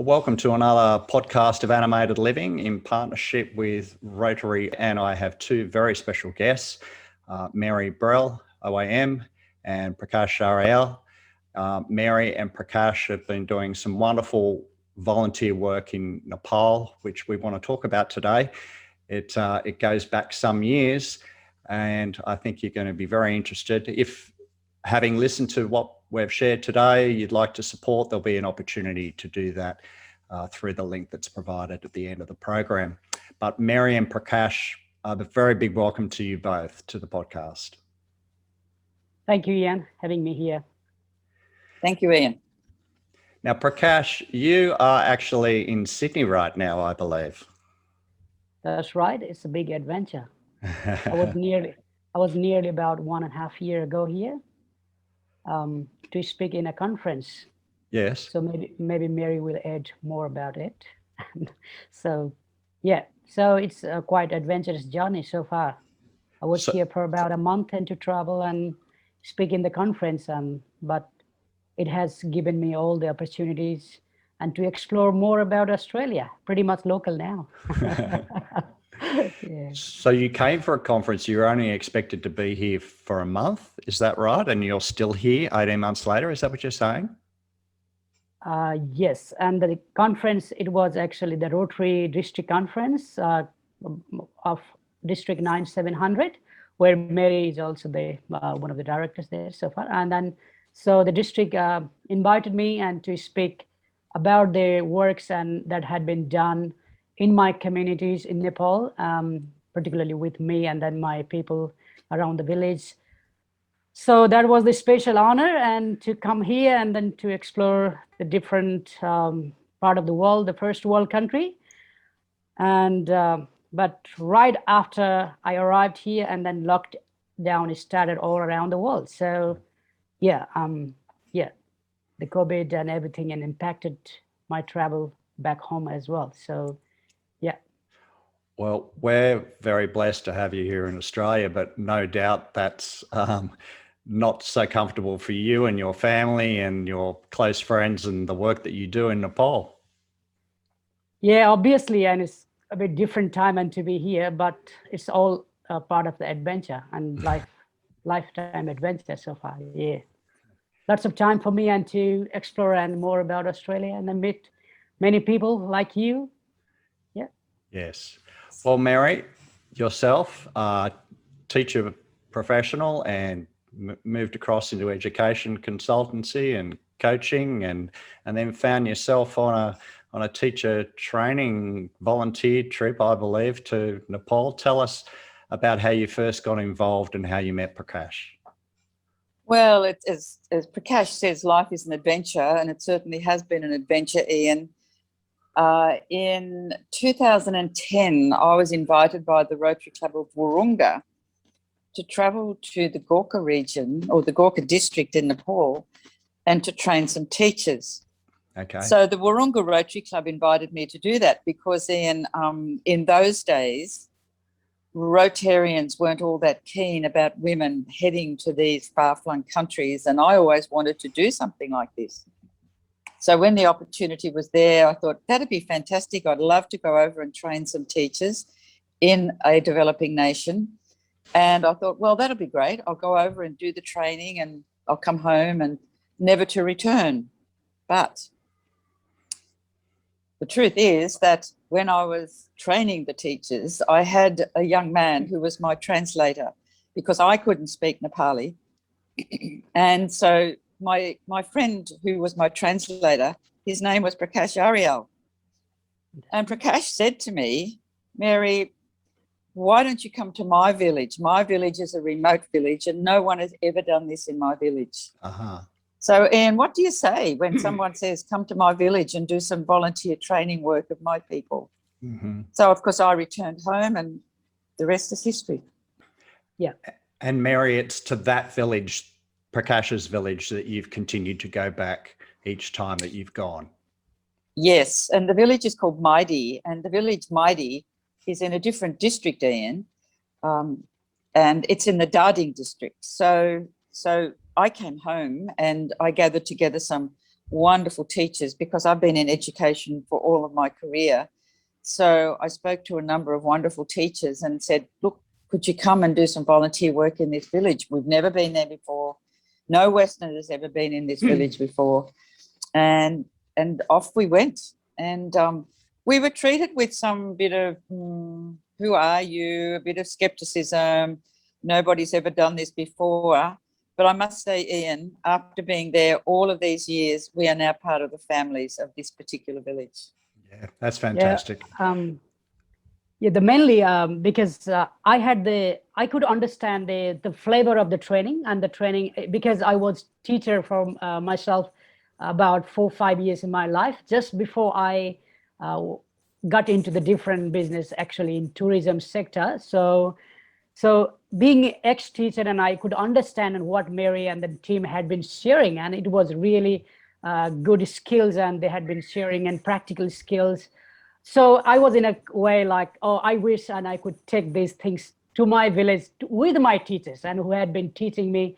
Welcome to another podcast of Animated Living in partnership with Rotary, and I have two very special guests, Mary Brell, OAM, and Prakash Aryal. Mary and Prakash have been doing some wonderful volunteer work in Nepal, which we want to talk about today. It goes back some years, and I think you're going to be very interested. If, having listened to what we've shared today, you'd like to support, there'll be an opportunity to do that through the link that's provided at the end of the program. But Mary and Prakash, a very big welcome to you both to the podcast. Thank you, Ian, having me here. Thank you, Ian. Now, Prakash, you are actually in Sydney right now, I believe. That's right. It's a big adventure. I was nearly about 1.5 years ago here to speak in a conference. Yes. So maybe Mary will add more about it. So it's a quite adventurous journey so far. I was here for about a month and to travel and speak in the conference, but it has given me all the opportunities and to explore more about Australia, pretty much local now. Yeah. So you came for a conference, you were only expected to be here for a month, is that right? And you're still here 18 months later, is that what you're saying? Yes, and the conference, it was actually the Rotary District Conference of District 9700, where Mary is also one of the directors there so far. And then, so the district invited me and to speak about their works and that had been done in my communities in Nepal, particularly with me and then my people around the village. So that was the special honor, and to come here and then to explore the different part of the world, the first world country. And but right after I arrived here, and then lockdown started all around the world. So the COVID and everything and impacted my travel back home as well. So yeah. Well, we're very blessed to have you here in Australia, but no doubt that's not so comfortable for you and your family and your close friends and the work that you do in Nepal. Yeah, obviously, and it's a bit different time and to be here, but it's all part of the adventure and lifetime adventure so far. Yeah, lots of time for me and to explore and more about Australia and then meet many people like you. Yeah. Yes. Well, Mary, yourself, teacher professional, and moved across into education consultancy and coaching, and then found yourself on a teacher training volunteer trip, I believe, to Nepal. Tell us about how you first got involved and how you met Prakash. Well, as Prakash says, life is an adventure, and it certainly has been an adventure, Ian. In 2010, I was invited by the Rotary Club of Wahroonga to travel to the Gorkha region or the Gorkha district in Nepal and to train some teachers. Okay. So the Wahroonga Rotary Club invited me to do that because in those days, Rotarians weren't all that keen about women heading to these far-flung countries, and I always wanted to do something like this. So when the opportunity was there, I thought that'd be fantastic. I'd love to go over and train some teachers in a developing nation. And I thought, well, that'll be great. I'll go over and do the training and I'll come home and never to return. But the truth is that when I was training the teachers, I had a young man who was my translator because I couldn't speak Nepali. And so my friend who was my translator, his name was Prakash Aryal. And Prakash said to me, Mary, why don't you come to my village? My village is a remote village and no one has ever done this in my village. Uh-huh. So, Ian, what do you say when someone says, come to my village and do some volunteer training work of my people? Mm-hmm. So, of course, I returned home and the rest is history. Yeah. And Mary, it's to that village, Prakash's village, that you've continued to go back each time that you've gone. Yes, and the village is called Maidi, and the village Maidi is in a different district, Ian, and it's in the Dhading district. So I came home and I gathered together some wonderful teachers, because I've been in education for all of my career. So I spoke to a number of wonderful teachers and said, look, could you come and do some volunteer work in this village? We've never been there before. No Westerner has ever been in this village before. And off we went. And we were treated with some bit of, who are you? A bit of skepticism. Nobody's ever done this before. But I must say, Ian, after being there all of these years, we are now part of the families of this particular village. Yeah, that's fantastic. The mainly because I could understand the flavor of the training and the training, because I was teacher for myself about 4 or 5 years in my life, just before I got into the different business, actually in tourism sector. So being ex-teacher, and I could understand what Mary and the team had been sharing, and it was really good skills, and they had been sharing and practical skills. So I was in a way like, oh, I wish and I could take these things to my village with my teachers, and who had been teaching me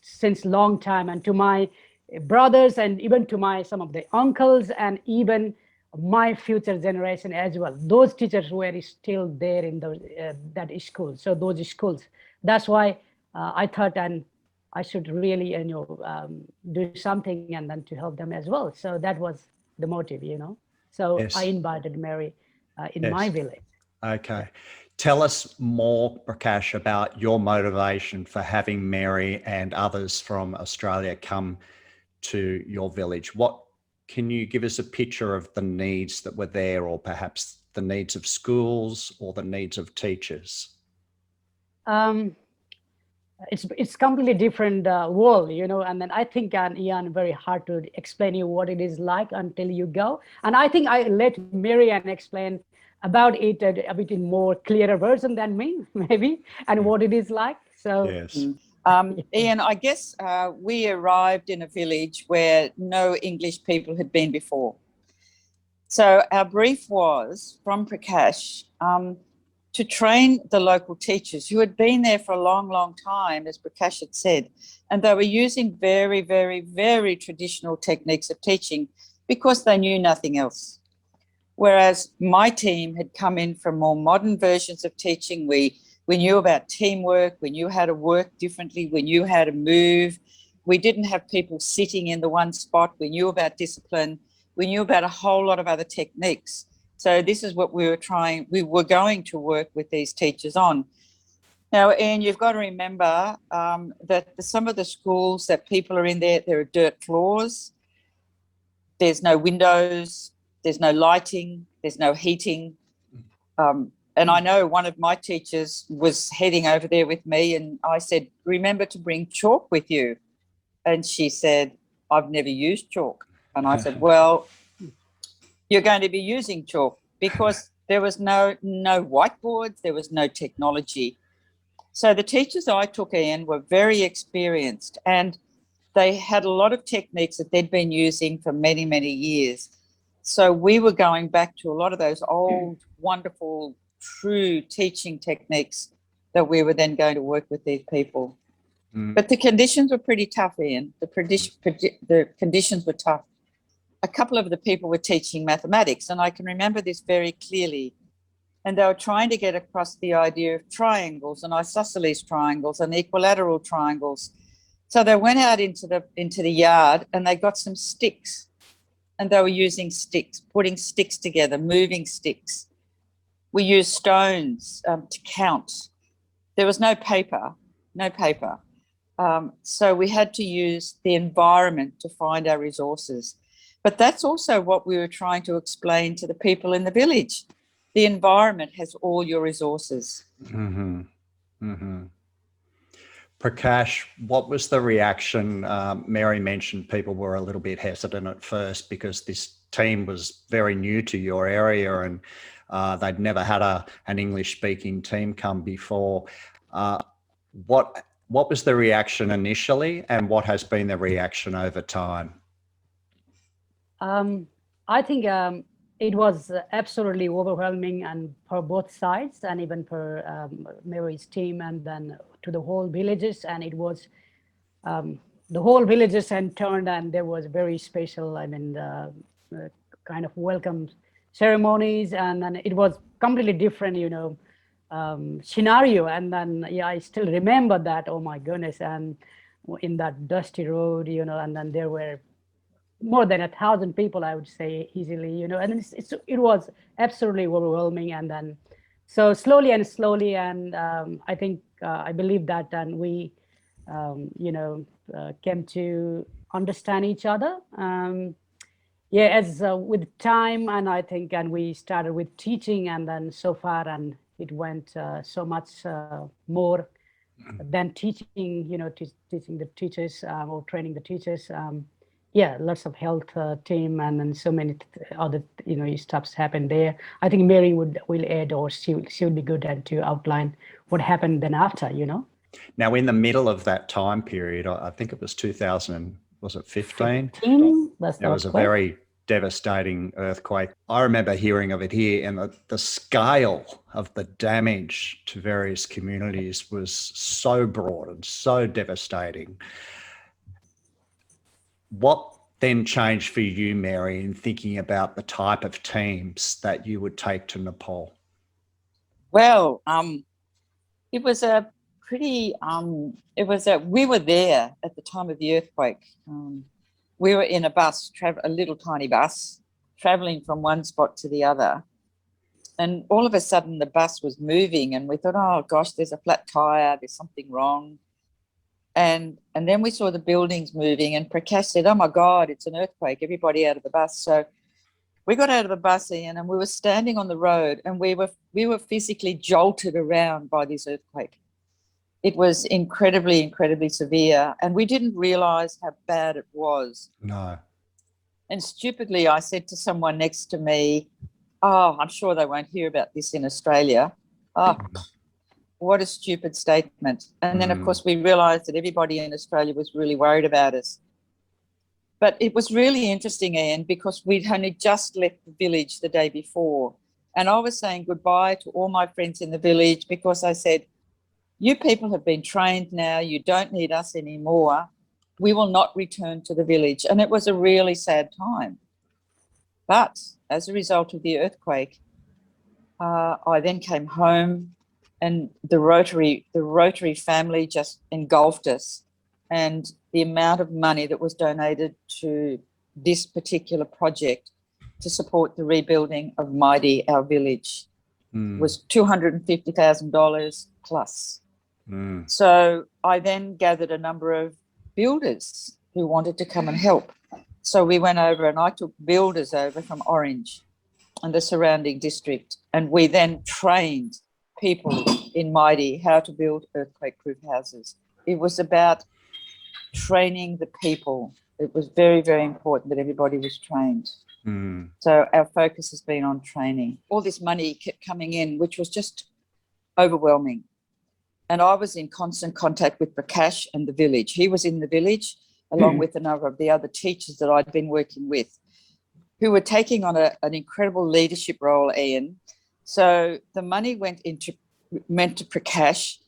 since long time, and to my brothers, and even to some of the uncles, and even my future generation as well. Those teachers were still there in that school. So those schools. That's why I thought, and I should really, do something and then to help them as well. So that was the motive, So Yes. I invited Mary in my village. Okay. Tell us more, Prakash, about your motivation for having Mary and others from Australia come to your village. Can you give us a picture of the needs that were there, or perhaps the needs of schools or the needs of teachers? It's completely different world, and then I think, Ian, very hard to explain you what it is like until you go. And I think I let Marianne explain about it a bit in more clearer version than me, maybe, and what it is like. So Yes. Ian, I guess we arrived in a village where no English people had been before. So our brief was from Prakash to train the local teachers who had been there for a long, long time, as Prakash had said, and they were using very, very, very traditional techniques of teaching because they knew nothing else. Whereas my team had come in from more modern versions of teaching. We knew about teamwork, we knew how to work differently, we knew how to move. We didn't have people sitting in the one spot. We knew about discipline. We knew about a whole lot of other techniques. So this is what we were going to work with these teachers on. Now, Ian, you've got to remember that some of the schools that people are in there are dirt floors. There's no windows, there's no lighting, there's no heating. And I know one of my teachers was heading over there with me, and I said, remember to bring chalk with you. And she said, I've never used chalk. And I said, well, you're going to be using chalk, because there was no whiteboards, there was no technology. So the teachers I took in were very experienced, and they had a lot of techniques that they'd been using for many, many years. So we were going back to a lot of those old, wonderful, true teaching techniques that we were then going to work with these people. But the conditions were pretty tough, Ian. The conditions were tough. A couple of the people were teaching mathematics, and I can remember this very clearly. And they were trying to get across the idea of triangles and isosceles triangles and equilateral triangles. So they went out into the yard, and they got some sticks, and they were using sticks, putting sticks together, moving sticks. We used stones to count. There was no paper. So we had to use the environment to find our resources. But that's also what we were trying to explain to the people in the village. The environment has all your resources. Mm-hmm. Mm-hmm. Prakash, what was the reaction? Mary mentioned people were a little bit hesitant at first because this team was very new to your area, and they'd never had an English-speaking team come before. What was the reaction initially, and what has been the reaction over time? I think it was absolutely overwhelming, and for both sides, and even for Mary's team, and then to the whole villages. And it was the whole villages and turned, and there was very special, kind of welcome ceremonies, and then it was completely different, scenario. And then, yeah, I still remember that. Oh my goodness. And in that dusty road, and then there were more than 1,000 people, I would say easily, and it was absolutely overwhelming. And then, so slowly and slowly, and I think, I believe that, and we, came to understand each other. Yeah, as with time, and I think, and we started with teaching, and then so far, and it went so much more than teaching, teaching the teachers, or training the teachers. Yeah, lots of health team, and then so many other, stuffs happened there. I think Mary will add, or she would be good at to outline what happened then after, Now, in the middle of that time period, I think it was 2000, was it 15? There was a very devastating earthquake. I remember hearing of it here, and the scale of the damage to various communities was so broad and so devastating. What then changed for you, Mary, in thinking about the type of teams that you would take to Nepal? Well, it was a pretty, we were there at the time of the earthquake. We were in a bus, a little tiny bus, traveling from one spot to the other. And all of a sudden the bus was moving, and we thought, oh gosh, there's a flat tire, there's something wrong. And then we saw the buildings moving, and Prakash said, oh my God, it's an earthquake, everybody out of the bus. So we got out of the bus, Ian, and we were standing on the road, and we were physically jolted around by this earthquake. It was incredibly, incredibly severe, and we didn't realise how bad it was. No. And stupidly, I said to someone next to me, oh, I'm sure they won't hear about this in Australia. Oh, what a stupid statement. And then, of course, we realised that everybody in Australia was really worried about us. But it was really interesting, Ian, because we'd only just left the village the day before. And I was saying goodbye to all my friends in the village, because I said, you people have been trained now, you don't need us anymore. We will not return to the village. And it was a really sad time. But as a result of the earthquake, I then came home, and the Rotary family just engulfed us. And the amount of money that was donated to this particular project to support the rebuilding of Maidi, our village, was $250,000 plus. So I then gathered a number of builders who wanted to come and help. So we went over, and I took builders over from Orange and the surrounding district, and we then trained people in Maidi how to build earthquake-proof houses. It was about training the people. It was very, very important that everybody was trained. So our focus has been on training. All this money kept coming in, which was just overwhelming. And I was in constant contact with Prakash and the village. He was in the village along with a number of the other teachers that I'd been working with, who were taking on an incredible leadership role, Ian. So the money went to Prakash,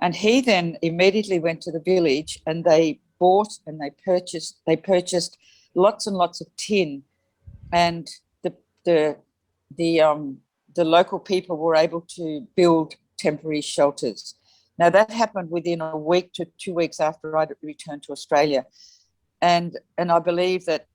and he then immediately went to the village, and they bought and they purchased lots and lots of tin, and the local people were able to build temporary shelters. Now, that happened within a week to 2 weeks after I returned to Australia. And I believe that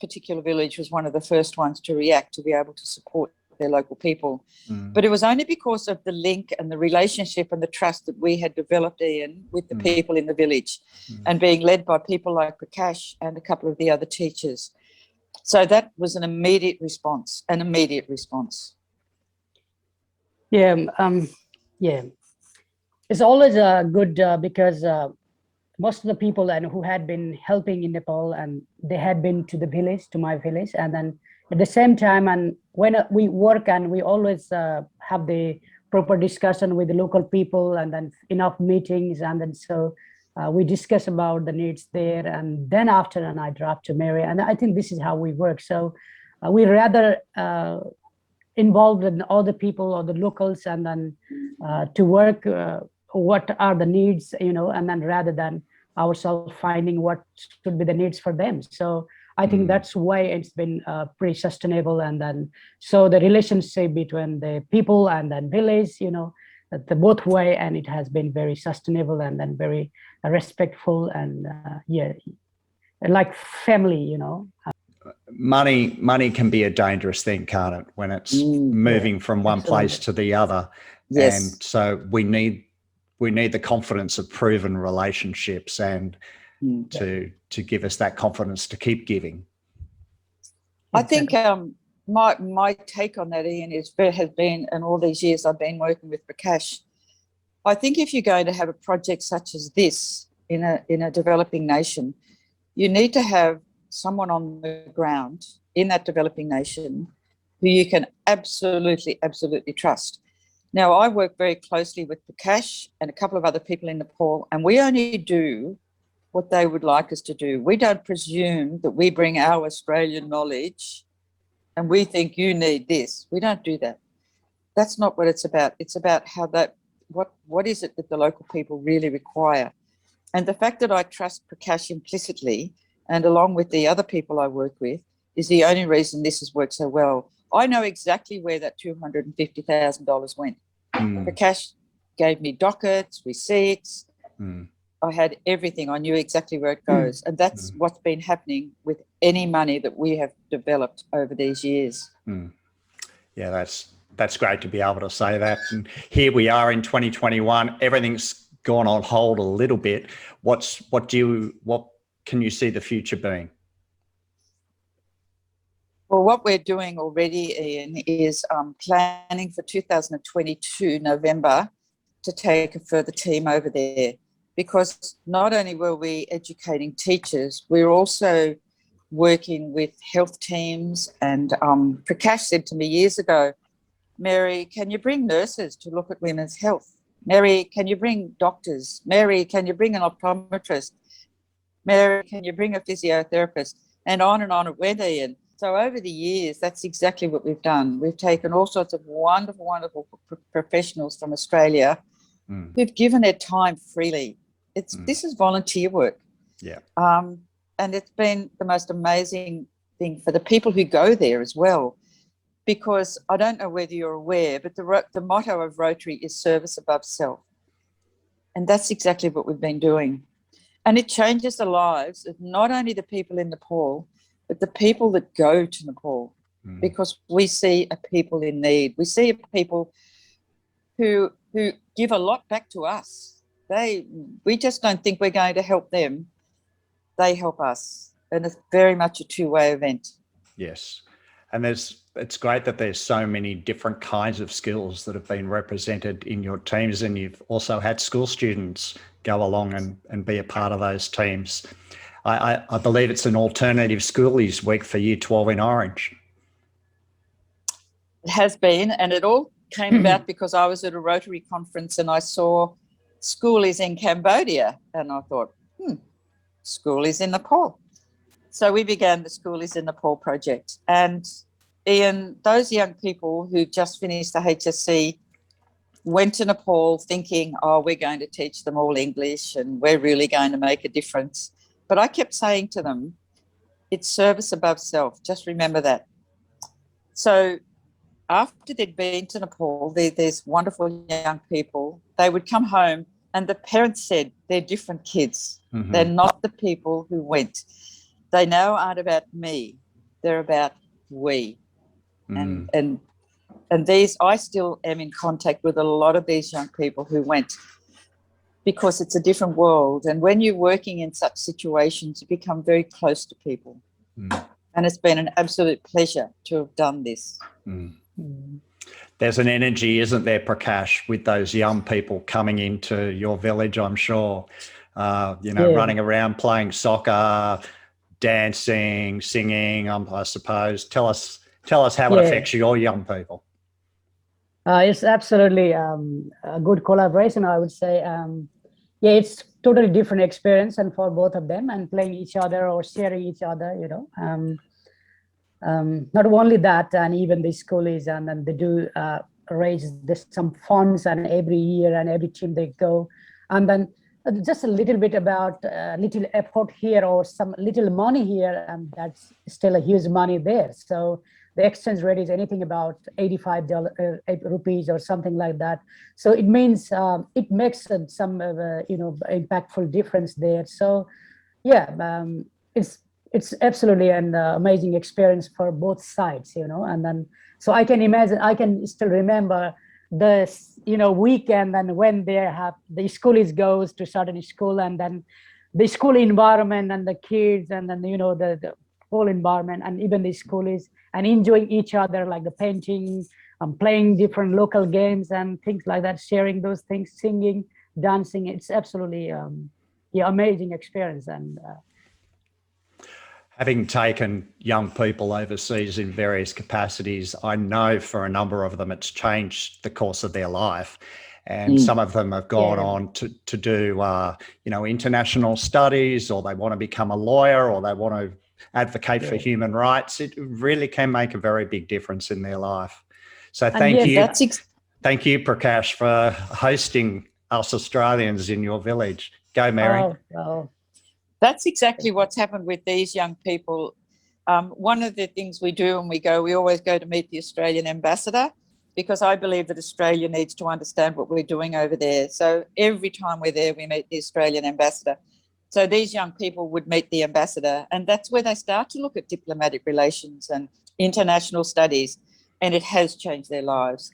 particular village was one of the first ones to react, to be able to support their local people. But it was only because of the link and the relationship and the trust that we had developed, Ian, with the people in the village, and being led by people like Prakash and a couple of the other teachers. So that was an immediate response. Yeah. It's always good because most of the people who had been helping in Nepal, and they had been to the village, to my village, and then at the same time, and when we work, and we always have the proper discussion with the local people, and then enough meetings, and then so we discuss about the needs there, and then after, and I drop to Mary, and I think this is how we work. So we rather involved in all the people or the locals, and then to work what are the needs, and then rather than ourselves finding what should be the needs for them. So I think that's why it's been pretty sustainable. And then, so the relationship between the people and then village, the both way, and it has been very sustainable and then very respectful and like family. Money can be a dangerous thing, can't it? When it's moving from one place to the other. Yes. And so we need the confidence of proven relationships and to give us that confidence to keep giving. I think my take on that, Ian, has been, in all these years I've been working with Prakash, I think if you're going to have a project such as this in a developing nation, you need to have someone on the ground in that developing nation who you can absolutely trust. Now, I work very closely with Prakash and a couple of other people in Nepal, and we only do what they would like us to do. We don't presume that we bring our Australian knowledge and we think you need this. We don't do that. That's not what it's about. It's about how what is it that the local people really require. And the fact that I trust Prakash implicitly, and along with the other people I work with, is the only reason this has worked so well. I know exactly where that $250,000 went. Prakash gave me dockets, receipts. I had everything. I knew exactly where it goes. And that's what's been happening with any money that we have developed over these years. Yeah, that's great to be able to say that. And here we are in 2021. Everything's gone on hold a little bit. What can you see the future being? Well, what we're doing already, Ian, is planning for 2022 November to take a further team over there, because not only were we educating teachers, we were also working with health teams. And Prakash said to me years ago, Mary, can you bring nurses to look at women's health? Mary, can you bring doctors? Mary, can you bring an optometrist? Mary, can you bring a physiotherapist? And on it went, Ian. So over the years, that's exactly what we've done. We've taken all sorts of wonderful professionals from Australia who've given their time freely. This is volunteer work. Yeah. And it's been the most amazing thing for the people who go there as well, because I don't know whether you're aware, but the motto of Rotary is service above self. And that's exactly what we've been doing. And it changes the lives of not only the people in Nepal, but the people that go to Nepal, because we see a people in need. We see a people who give a lot back to us. We just don't think we're going to help them. They help us. And it's very much a two-way event. Yes. And it's great that there's so many different kinds of skills that have been represented in your teams, and you've also had school students go along and be a part of those teams. I believe it's an alternative Schoolies week for Year 12 in Orange. It has been, and it all came about because I was at a Rotary conference and I saw Schoolies in Cambodia, and I thought, Schoolies in Nepal. So we began the Schoolies in Nepal project. And Ian, those young people who just finished the HSC went to Nepal thinking, we're going to teach them all English and we're really going to make a difference. But I kept saying to them, it's service above self. Just remember that. So after they'd been to Nepal, there's wonderful young people. They would come home and the parents said, they're different kids. They're not the people who went. They now aren't about me. They're about we. And these, I still am in contact with a lot of these young people who went, because it's a different world. And when you're working in such situations, you become very close to people. And it's been an absolute pleasure to have done this. There's an energy, isn't there, Prakash, with those young people coming into your village, I'm sure, running around playing soccer, dancing, singing, I suppose. Tell us how it affects your young people. It's absolutely a good collaboration, I would say. It's totally different experience, and for both of them, and playing each other or sharing each other, not only that, and even the Schoolies, and then they do raise some funds, and every year and every team they go, and then just a little bit about little effort here or some little money here, and that's still a huge money there. So the exchange rate is anything about $85 rupees or something like that. So it means it makes some impactful difference there. So yeah, it's absolutely an amazing experience for both sides, and then so I can imagine, I can still remember the weekend and when they have the schoolies goes to certain school, and then the school environment and the kids, and then the whole environment, and even the schoolies, and enjoying each other, like the painting, playing different local games and things like that, sharing those things, singing, dancing. It's absolutely amazing experience. And having taken young people overseas in various capacities, I know for a number of them it's changed the course of their life. And some of them have gone on to do, international studies, or they want to become a lawyer, or they want to advocate for human rights. It really can make a very big difference in their life. So thank you. Thank you, Prakash, for hosting us Australians in your village. Go, Mary. Oh. That's exactly what's happened with these young people. One of the things we do when we go, we always go to meet the Australian ambassador, because I believe that Australia needs to understand what we're doing over there. So every time we're there, we meet the Australian ambassador. So these young people would meet the ambassador, and that's where they start to look at diplomatic relations and international studies, and it has changed their lives.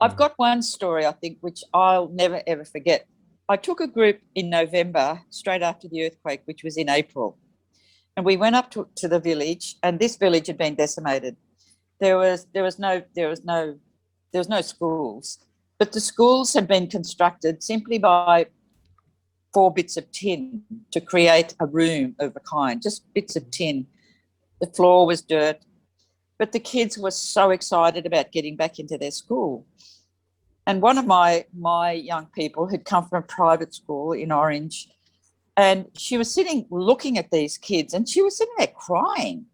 I've got one story, I think, which I'll never, ever forget. I took a group in November, straight after the earthquake, which was in April, and we went up to the village, and this village had been decimated. There was no schools, but the schools had been constructed simply by 4 bits of tin to create a room of a kind, just bits of tin. The floor was dirt, but the kids were so excited about getting back into their school. And one of my young people had come from a private school in Orange, and she was sitting looking at these kids, and she was sitting there crying.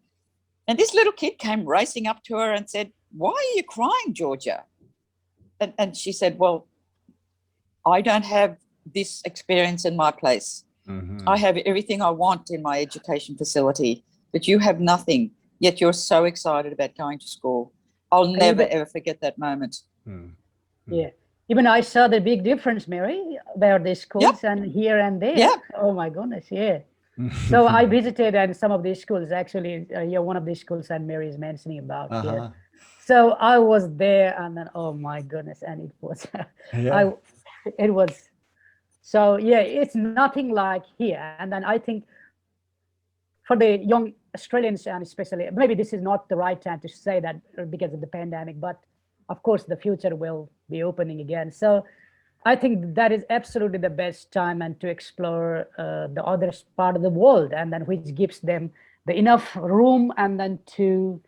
And this little kid came racing up to her and said, "Why are you crying, Georgia?" And she said, "Well, I don't have this experience in my place. I have everything I want in my education facility, but you have nothing, yet you're so excited about going to school." I'll never, ever forget that moment. Yeah. Even I saw the big difference, Mary, where the schools and here and there. Yeah. Oh my goodness, yeah. So I visited and some of these schools, actually, one of these schools that Mary is mentioning about. Yeah. So I was there, and then, oh my goodness, and it was, it was, so yeah, it's nothing like here. And then I think for the young Australians, and especially, maybe this is not the right time to say that because of the pandemic, but of course the future will be opening again. So I think that is absolutely the best time and to explore the other part of the world, and then which gives them the enough room and then to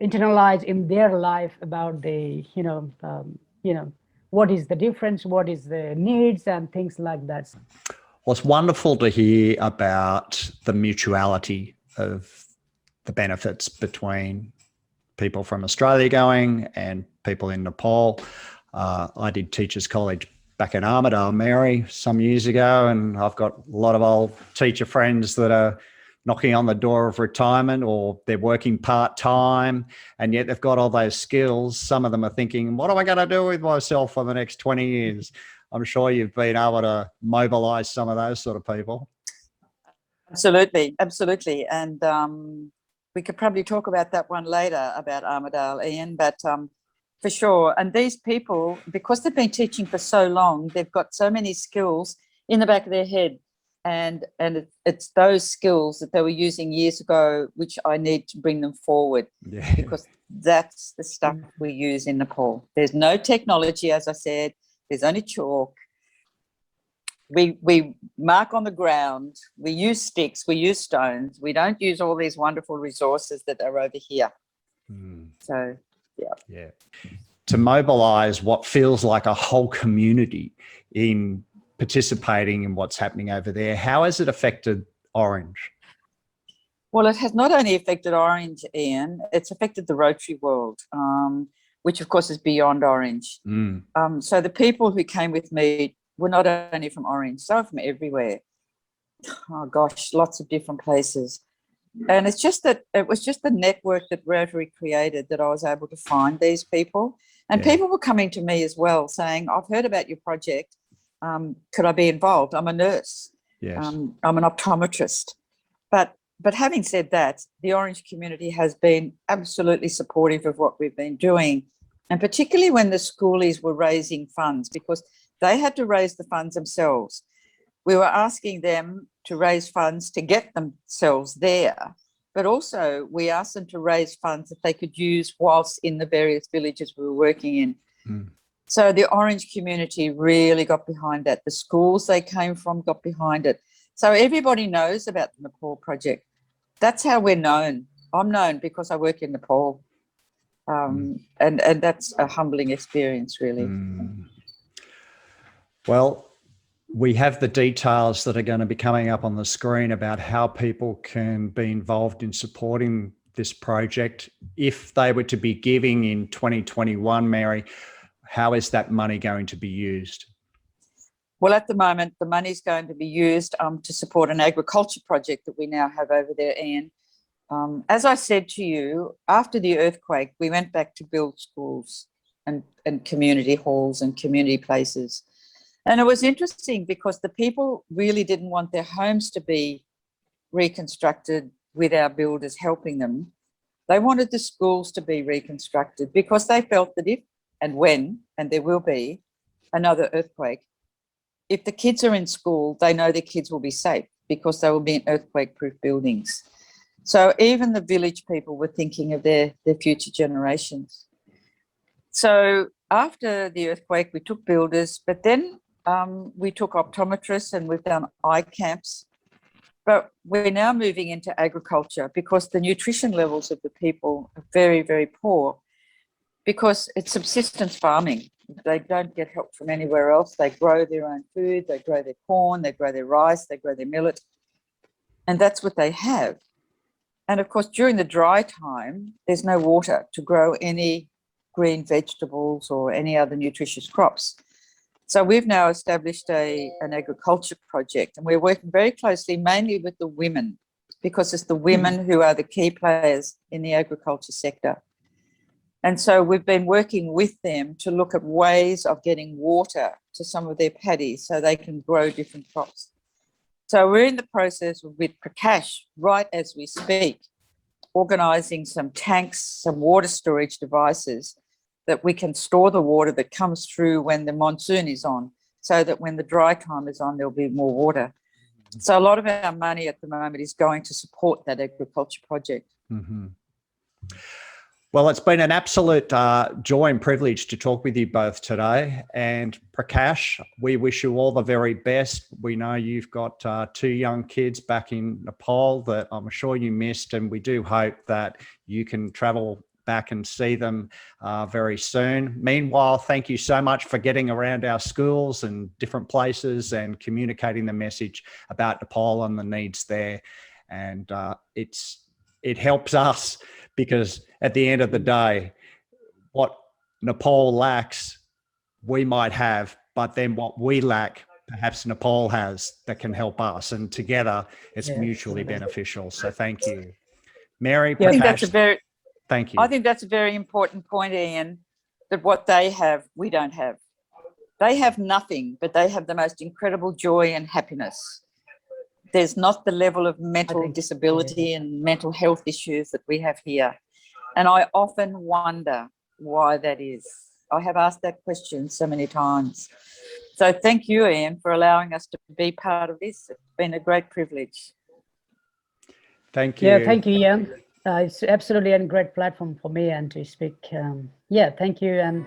internalize in their life about the, what is the difference, what is the needs and things like that. Well, it's wonderful to hear about the mutuality of the benefits between people from Australia going and people in Nepal. I did Teachers College back in Armidale, Mary, some years ago, and I've got a lot of old teacher friends that are knocking on the door of retirement, or they're working part-time, and yet they've got all those skills. Some of them are thinking, what am I going to do with myself for the next 20 years? I'm sure you've been able to mobilise some of those sort of people. Absolutely, absolutely. And we could probably talk about that one later, about Armidale, Ian, but for sure. And these people, because they've been teaching for so long, they've got so many skills in the back of their head. And it's those skills that they were using years ago, which I need to bring them forward, because that's the stuff we use in Nepal. There's no technology, as I said. There's only chalk. We mark on the ground. We use sticks. We use stones. We don't use all these wonderful resources that are over here. So, yeah. To mobilise what feels like a whole community in participating in what's happening over there, how has it affected Orange? Well, it has not only affected Orange, Ian, it's affected the Rotary world, which of course is beyond Orange. So the people who came with me were not only from Orange, so from everywhere. Oh gosh, lots of different places. And it's just that it was just the network that Rotary created that I was able to find these people. And people were coming to me as well saying, I've heard about your project. Could I be involved? I'm a nurse. Yes. I'm an optometrist. But having said that, the Orange community has been absolutely supportive of what we've been doing. And particularly when the Schoolies were raising funds, because they had to raise the funds themselves. We were asking them to raise funds to get themselves there, but also we asked them to raise funds that they could use whilst in the various villages we were working in. Mm. So the Orange community really got behind that. The schools they came from got behind it. So everybody knows about the Nepal project. That's how we're known. I'm known because I work in Nepal. And that's a humbling experience, really. Mm. Well, we have the details that are going to be coming up on the screen about how people can be involved in supporting this project. If they were to be giving in 2021, Mary, how is that money going to be used? Well, at the moment, the money is going to be used to support an agriculture project that we now have over there, Ian. As I said to you, after the earthquake, we went back to build schools and community halls and community places. And it was interesting because the people really didn't want their homes to be reconstructed with our builders helping them. They wanted the schools to be reconstructed because they felt that if and when, and there will be another earthquake, if the kids are in school, they know their kids will be safe because they will be in earthquake-proof buildings. So even the village people were thinking of their future generations. So after the earthquake, we took builders, but then we took optometrists and we've done eye camps. But we're now moving into agriculture because the nutrition levels of the people are very, very poor because it's subsistence farming. They don't get help from anywhere else. They grow their own food, they grow their corn, they grow their rice, they grow their millet, and that's what they have. And of course, during the dry time, there's no water to grow any green vegetables or any other nutritious crops. So we've now established an agriculture project, and we're working very closely mainly with the women because it's the women who are the key players in the agriculture sector. And so we've been working with them to look at ways of getting water to some of their paddies so they can grow different crops. So we're in the process with Prakash, right as we speak, organising some tanks, some water storage devices that we can store the water that comes through when the monsoon is on, so that when the dry time is on, there'll be more water. So a lot of our money at the moment is going to support that agriculture project. Mm-hmm. Well, it's been an absolute joy and privilege to talk with you both today. And Prakash, we wish you all the very best. We know you've got 2 young kids back in Nepal that I'm sure you missed, and we do hope that you can travel back and see them very soon. Meanwhile, thank you so much for getting around our schools and different places and communicating the message about Nepal and the needs there. And it helps us because at the end of the day, what Nepal lacks, we might have, but then what we lack, perhaps Nepal has that can help us. And together it's mutually beneficial. So thank you. Mary, I think Prakash, thank you. I think that's a very important point, Ian, that what they have, we don't have. They have nothing, but they have the most incredible joy and happiness. There's not the level of mental disability and mental health issues that we have here. And I often wonder why that is. I have asked that question so many times. So thank you, Ian, for allowing us to be part of this. It's been a great privilege. Thank you. Yeah, thank you, Ian. It's absolutely a great platform for me and to speak. Yeah, thank you. And